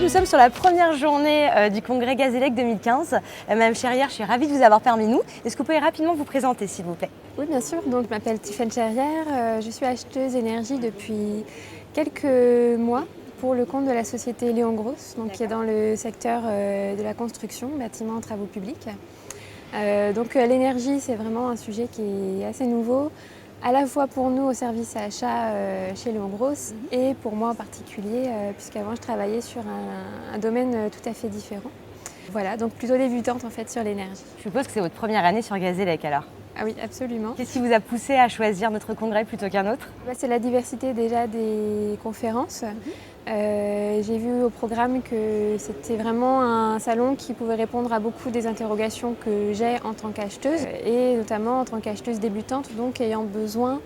nous sommes sur la première journée du congrès Gazélec 2015. Madame Cherrière, je suis ravie de vous avoir parmi nous. Est-ce que vous pouvez rapidement vous présenter, s'il vous plaît? Oui, bien sûr. Donc, je m'appelle Tiffaine Cherrière. Je suis acheteuse énergie depuis quelques mois pour le compte de la société Léon Gross, donc qui est dans le secteur de la construction, bâtiments, travaux publics. L'énergie, c'est vraiment un sujet qui est assez nouveau, à la fois pour nous au service achat chez Léon Gross et pour moi en particulier, puisqu'avant je travaillais sur un domaine tout à fait différent. Voilà, donc plutôt débutante en fait sur l'énergie. Je suppose que c'est votre première année sur Gazélec alors. Ah oui, absolument. Qu'est-ce qui vous a poussé à choisir notre congrès plutôt qu'un autre? C'est la diversité déjà des conférences. J'ai vu au programme que c'était vraiment un salon qui pouvait répondre à beaucoup des interrogations que j'ai en tant qu'acheteuse et notamment en tant qu'acheteuse débutante, donc ayant besoin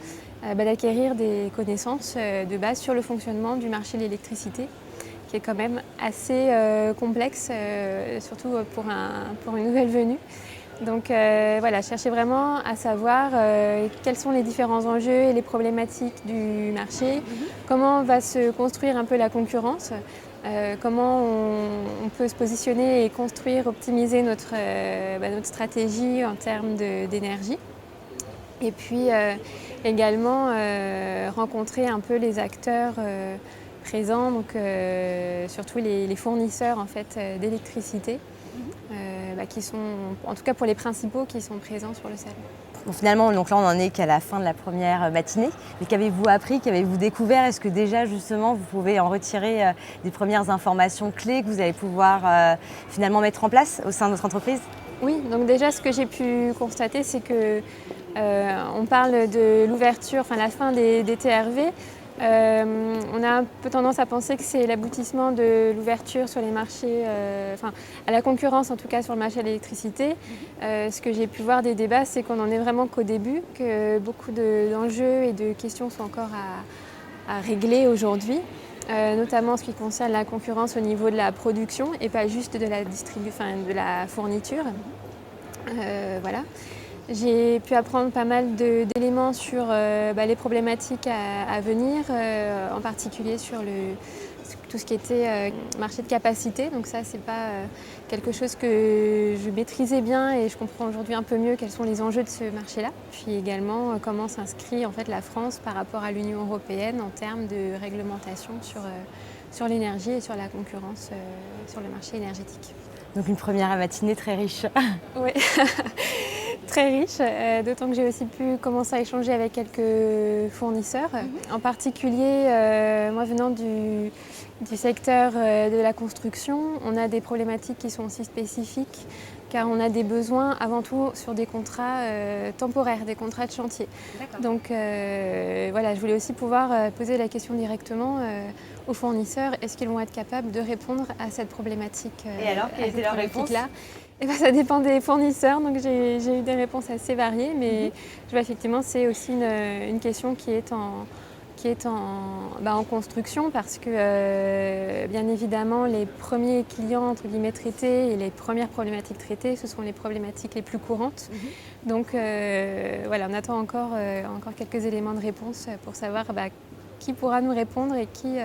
d'acquérir des connaissances de base sur le fonctionnement du marché de l'électricité, qui est quand même assez complexe, surtout pour une nouvelle venue. Donc je cherchais vraiment à savoir quels sont les différents enjeux et les problématiques du marché, comment va se construire un peu la concurrence, comment on peut se positionner et construire, optimiser notre stratégie en termes d'énergie. Et puis également rencontrer un peu les acteurs présents, donc surtout les fournisseurs en fait, d'électricité. Qui sont, en tout cas pour les principaux, qui sont présents sur le salon. Bon, finalement, donc là, on n'en est qu'à la fin de la première matinée. Mais qu'avez-vous appris, qu'avez-vous découvert? Est-ce que déjà, justement, vous pouvez en retirer des premières informations clés que vous allez pouvoir finalement mettre en place au sein de votre entreprise? Oui, donc déjà, ce que j'ai pu constater, c'est que on parle de l'ouverture, enfin la fin des TRV. On a un peu tendance à penser que c'est l'aboutissement de l'ouverture sur les marchés, à la concurrence en tout cas sur le marché de l'électricité. Ce que j'ai pu voir des débats, c'est qu'on n'en est vraiment qu'au début, que beaucoup d'enjeux et de questions sont encore à régler aujourd'hui, notamment en ce qui concerne la concurrence au niveau de la production et pas juste de la de la fourniture. Voilà. J'ai pu apprendre pas mal d'éléments sur les problématiques à venir, en particulier sur tout ce qui était marché de capacité. Donc ça, c'est pas quelque chose que je maîtrisais bien et je comprends aujourd'hui un peu mieux quels sont les enjeux de ce marché-là. Puis également comment s'inscrit en fait la France par rapport à l'Union européenne en termes de réglementation sur l'énergie et sur la concurrence sur le marché énergétique. Donc une première matinée très riche. Oui. Très riche, d'autant que j'ai aussi pu commencer à échanger avec quelques fournisseurs. En particulier, moi venant du secteur de la construction, on a des problématiques qui sont aussi spécifiques car on a des besoins avant tout sur des contrats temporaires, des contrats de chantier. Donc je voulais aussi pouvoir poser la question directement aux fournisseurs, est-ce qu'ils vont être capables de répondre à cette problématique Et alors, quelle était leur réponse? Ça dépend des fournisseurs, donc j'ai eu des réponses assez variées, mais effectivement c'est aussi une question qui est en construction parce que bien évidemment les premiers clients entre guillemets traités et les premières problématiques traitées, ce sont les problématiques les plus courantes. Donc on attend encore quelques éléments de réponse pour savoir qui pourra nous répondre et qui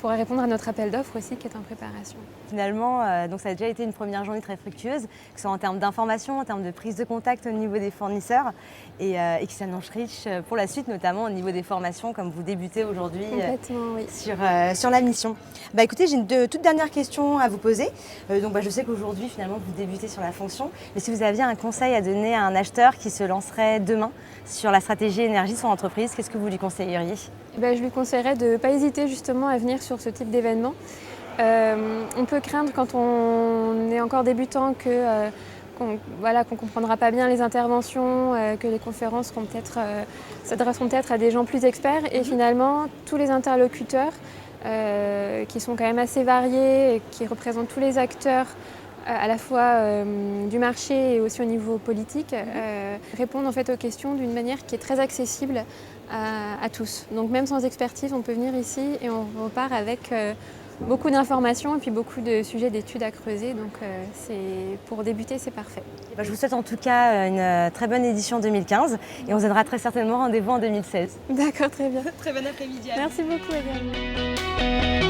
pourra répondre à notre appel d'offres aussi qui est en préparation. Finalement, donc ça a déjà été une première journée très fructueuse, que ce soit en termes d'information, en termes de prise de contact au niveau des fournisseurs et qui s'annonce riche pour la suite, notamment au niveau des formations comme vous débutez aujourd'hui oui. sur la mission. Écoutez, j'ai une toute dernière question à vous poser. Je sais qu'aujourd'hui finalement vous débutez sur la fonction, mais si vous aviez un conseil à donner à un acheteur qui se lancerait demain sur la stratégie énergie de son entreprise, qu'est-ce que vous lui conseilleriez? Je lui conseillerais de ne pas hésiter justement à venir sur ce type d'événement. On peut craindre quand on est encore débutant qu'on ne comprendra pas bien les interventions, que les conférences s'adresseront peut-être à des gens plus experts et finalement tous les interlocuteurs qui sont quand même assez variés et qui représentent tous les acteurs à la fois du marché et aussi au niveau politique, répondent en fait aux questions d'une manière qui est très accessible à tous. Donc même sans expertise, on peut venir ici et on repart avec beaucoup d'informations et puis beaucoup de sujets d'études à creuser. Donc pour débuter, c'est parfait. Je vous souhaite en tout cas une très bonne édition 2015 et on se donnera très certainement rendez-vous en 2016. D'accord, très bien. Très bon après-midi. Merci beaucoup également.